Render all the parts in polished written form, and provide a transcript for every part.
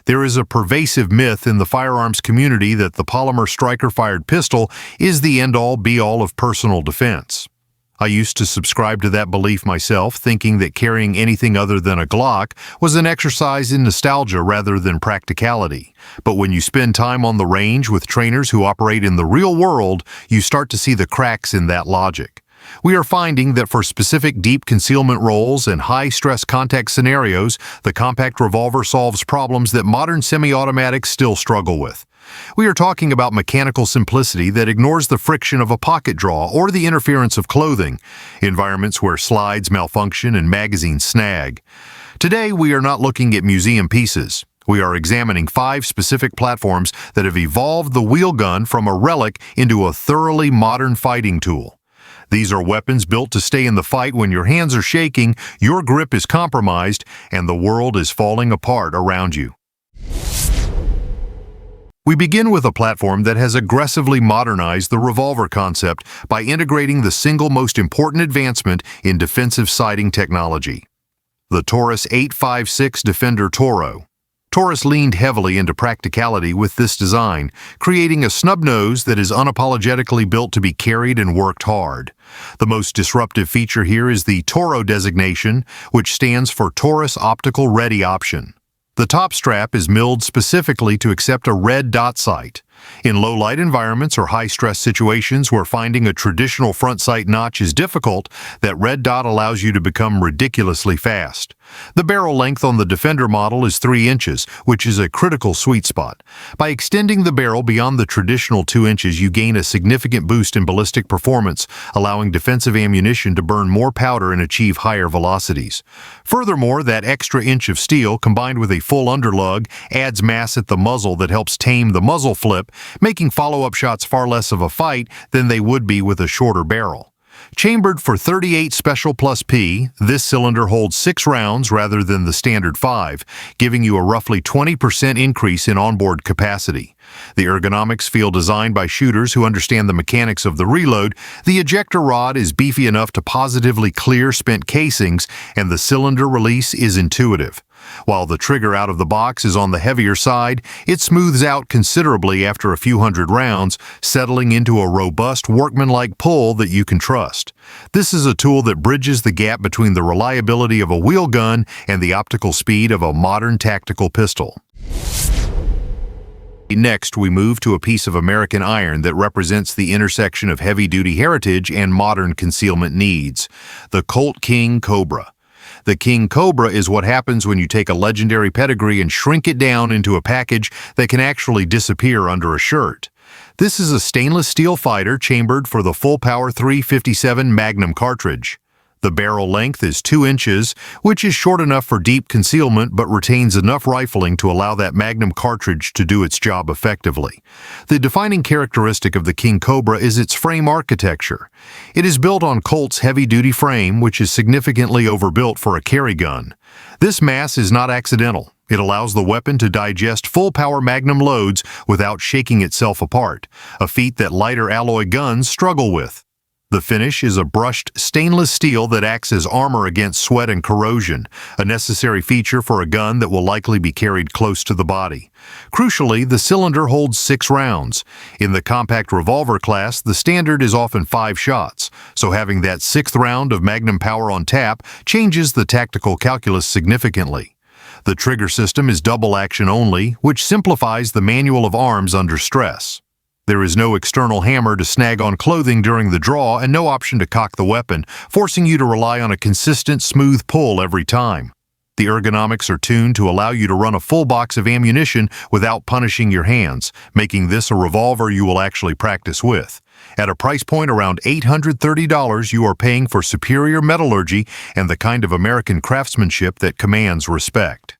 There is a pervasive myth in the firearms community that the polymer striker-fired pistol is the end-all, be-all of personal defense. I used to subscribe to that belief myself, thinking that carrying anything other than a Glock was an exercise in nostalgia rather than practicality. But when you spend time on the range with trainers who operate in the real world, you start to see the cracks in that logic. We are finding that for specific deep concealment roles and high-stress contact scenarios, the compact revolver solves problems that modern semi-automatics still struggle with. We are talking about mechanical simplicity that ignores the friction of a pocket draw or the interference of clothing, environments where slides malfunction and magazines snag. Today, we are not looking at museum pieces. We are examining 5 specific platforms that have evolved the wheel gun from a relic into a thoroughly modern fighting tool. These are weapons built to stay in the fight when your hands are shaking, your grip is compromised, and the world is falling apart around you. We begin with a platform that has aggressively modernized the revolver concept by integrating the single most important advancement in defensive sighting technology: the Taurus 8.56 Defender Toro. Taurus leaned heavily into practicality with this design, creating a snub nose that is unapologetically built to be carried and worked hard. The most disruptive feature here is the Toro designation, which stands for Taurus Optical Ready Option. The top strap is milled specifically to accept a red dot sight. In low-light environments or high-stress situations where finding a traditional front sight notch is difficult, that red dot allows you to become ridiculously fast. The barrel length on the Defender model is 3 inches, which is a critical sweet spot. By extending the barrel beyond the traditional 2 inches, you gain a significant boost in ballistic performance, allowing defensive ammunition to burn more powder and achieve higher velocities. Furthermore, that extra inch of steel, combined with a full underlug, adds mass at the muzzle that helps tame the muzzle flip, making follow-up shots far less of a fight than they would be with a shorter barrel. Chambered for 38 Special Plus P, this cylinder holds 6 rounds rather than the standard 5, giving you a roughly 20% increase in onboard capacity. The ergonomics feel designed by shooters who understand the mechanics of the reload. The ejector rod is beefy enough to positively clear spent casings, and the cylinder release is intuitive. While the trigger out of the box is on the heavier side, it smooths out considerably after a few hundred rounds, settling into a robust, workmanlike pull that you can trust. This is a tool that bridges the gap between the reliability of a wheel gun and the optical speed of a modern tactical pistol. Next, we move to a piece of American iron that represents the intersection of heavy-duty heritage and modern concealment needs: the Colt King Cobra. The King Cobra is what happens when you take a legendary pedigree and shrink it down into a package that can actually disappear under a shirt. This is a stainless steel fighter chambered for the full-power .357 Magnum cartridge. The barrel length is 2 inches, which is short enough for deep concealment but retains enough rifling to allow that Magnum cartridge to do its job effectively. The defining characteristic of the King Cobra is its frame architecture. It is built on Colt's heavy-duty frame, which is significantly overbuilt for a carry gun. This mass is not accidental. It allows the weapon to digest full-power Magnum loads without shaking itself apart, a feat that lighter alloy guns struggle with. The finish is a brushed stainless steel that acts as armor against sweat and corrosion, a necessary feature for a gun that will likely be carried close to the body. Crucially, the cylinder holds 6 rounds. In the compact revolver class, the standard is often 5 shots, so having that 6th round of Magnum power on tap changes the tactical calculus significantly. The trigger system is double action only, which simplifies the manual of arms under stress. There is no external hammer to snag on clothing during the draw and no option to cock the weapon, forcing you to rely on a consistent, smooth pull every time. The ergonomics are tuned to allow you to run a full box of ammunition without punishing your hands, making this a revolver you will actually practice with. At a price point around $830, you are paying for superior metallurgy and the kind of American craftsmanship that commands respect.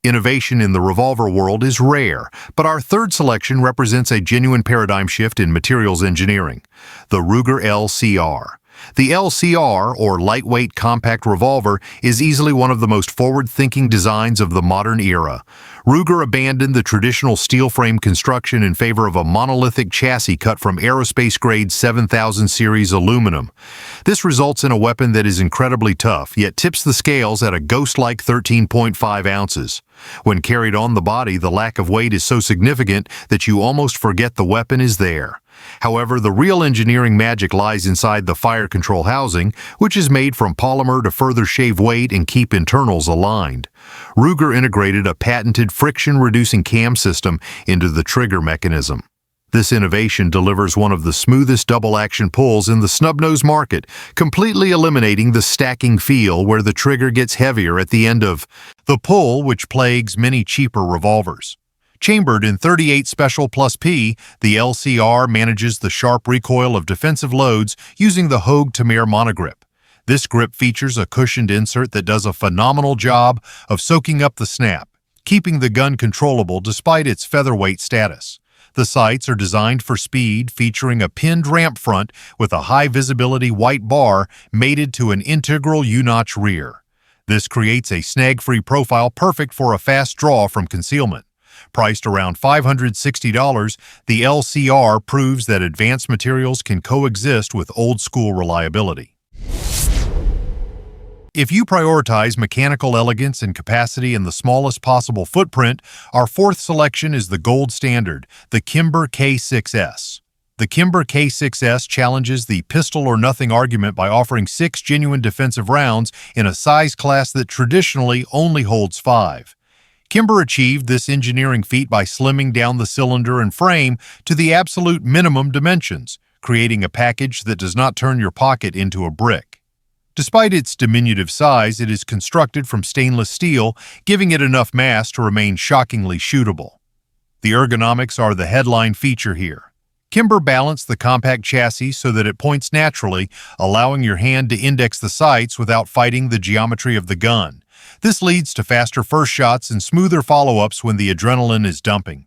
Innovation in the revolver world is rare, but our third selection represents a genuine paradigm shift in materials engineering: the Ruger LCR. The LCR, or lightweight compact revolver, is easily one of the most forward-thinking designs of the modern era. Ruger abandoned the traditional steel frame construction in favor of a monolithic chassis cut from aerospace-grade 7000 series aluminum. This results in a weapon that is incredibly tough, yet tips the scales at a ghost-like 13.5 ounces. When carried on the body, the lack of weight is so significant that you almost forget the weapon is there. However, the real engineering magic lies inside the fire control housing, which is made from polymer to further shave weight and keep internals aligned. Ruger integrated a patented friction-reducing cam system into the trigger mechanism. This innovation delivers one of the smoothest double-action pulls in the snub-nose market, completely eliminating the stacking feel where the trigger gets heavier at the end of the pull, which plagues many cheaper revolvers. Chambered in 38 Special Plus P, the LCR manages the sharp recoil of defensive loads using the Hogue Tamir monogrip. This grip features a cushioned insert that does a phenomenal job of soaking up the snap, keeping the gun controllable despite its featherweight status. The sights are designed for speed, featuring a pinned ramp front with a high-visibility white bar mated to an integral U-notch rear. This creates a snag-free profile perfect for a fast draw from concealment. Priced around $560, the LCR proves that advanced materials can coexist with old-school reliability. If you prioritize mechanical elegance and capacity in the smallest possible footprint, our fourth selection is the gold standard, the Kimber K6S. The Kimber K6S challenges the pistol-or-nothing argument by offering 6 genuine defensive rounds in a size class that traditionally only holds 5. Kimber achieved this engineering feat by slimming down the cylinder and frame to the absolute minimum dimensions, creating a package that does not turn your pocket into a brick. Despite its diminutive size, it is constructed from stainless steel, giving it enough mass to remain shockingly shootable. The ergonomics are the headline feature here. Kimber balanced the compact chassis so that it points naturally, allowing your hand to index the sights without fighting the geometry of the gun. This leads to faster first shots and smoother follow-ups when the adrenaline is dumping.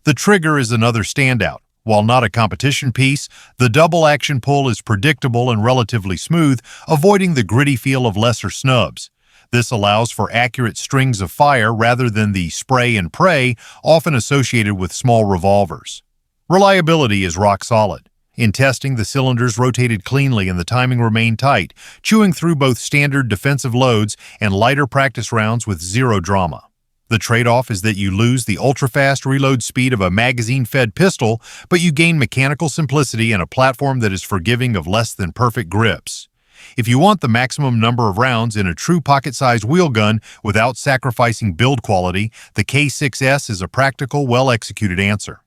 The trigger is another standout. While not a competition piece, the double-action pull is predictable and relatively smooth, avoiding the gritty feel of lesser snubs. This allows for accurate strings of fire rather than the spray and pray often associated with small revolvers. Reliability is rock solid. In testing, the cylinders rotated cleanly and the timing remained tight, chewing through both standard defensive loads and lighter practice rounds with zero drama. The trade-off is that you lose the ultra-fast reload speed of a magazine-fed pistol, but you gain mechanical simplicity and a platform that is forgiving of less than perfect grips. If you want the maximum number of rounds in a true pocket-sized wheel gun without sacrificing build quality, the K6S is a practical, well-executed answer.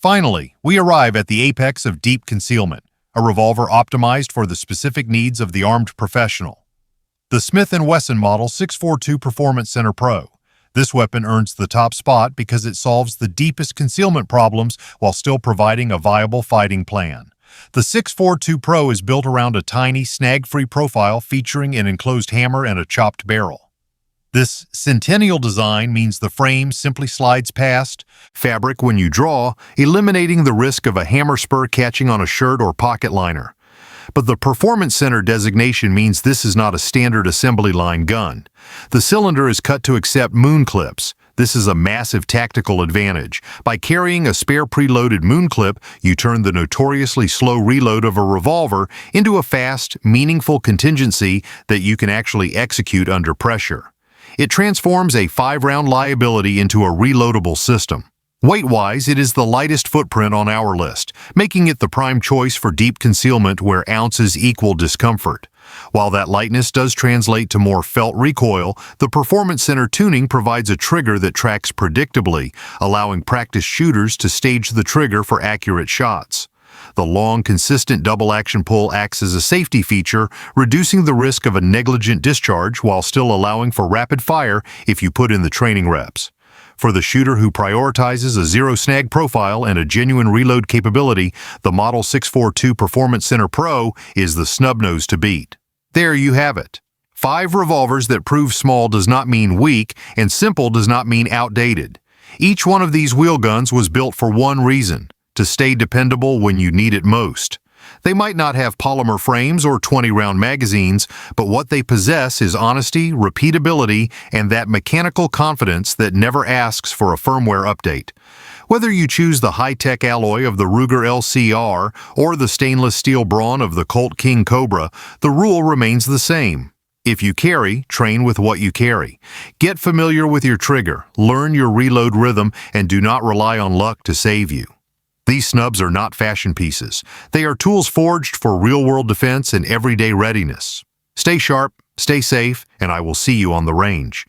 Finally, we arrive at the apex of deep concealment, a revolver optimized for the specific needs of the armed professional. The Smith Wesson Model 642 Performance Center Pro. This weapon earns the top spot because it solves the deepest concealment problems while still providing a viable fighting plan. The 642 Pro is built around a tiny, snag-free profile featuring an enclosed hammer and a chopped barrel. This Centennial design means the frame simply slides past fabric when you draw, eliminating the risk of a hammer spur catching on a shirt or pocket liner. But the Performance Center designation means this is not a standard assembly line gun. The cylinder is cut to accept moon clips. This is a massive tactical advantage. By carrying a spare preloaded moon clip, you turn the notoriously slow reload of a revolver into a fast, meaningful contingency that you can actually execute under pressure. It transforms a 5-round liability into a reloadable system. Weight-wise, it is the lightest footprint on our list, making it the prime choice for deep concealment where ounces equal discomfort. While that lightness does translate to more felt recoil, the Performance Center tuning provides a trigger that tracks predictably, allowing practiced shooters to stage the trigger for accurate shots. The long, consistent double-action pull acts as a safety feature, reducing the risk of a negligent discharge while still allowing for rapid fire if you put in the training reps. For the shooter who prioritizes a zero-snag profile and a genuine reload capability, the Model 642 Performance Center Pro is the snub-nose to beat. There you have it. 5 revolvers that prove small does not mean weak, and simple does not mean outdated. Each one of these wheel guns was built for one reason: to stay dependable when you need it most. They might not have polymer frames or 20-round magazines, but what they possess is honesty, repeatability, and that mechanical confidence that never asks for a firmware update. Whether you choose the high-tech alloy of the Ruger LCR or the stainless steel brawn of the Colt King Cobra, the rule remains the same. If you carry, train with what you carry. Get familiar with your trigger, learn your reload rhythm, and do not rely on luck to save you. These snubs are not fashion pieces. They are tools forged for real-world defense and everyday readiness. Stay sharp, stay safe, and I will see you on the range.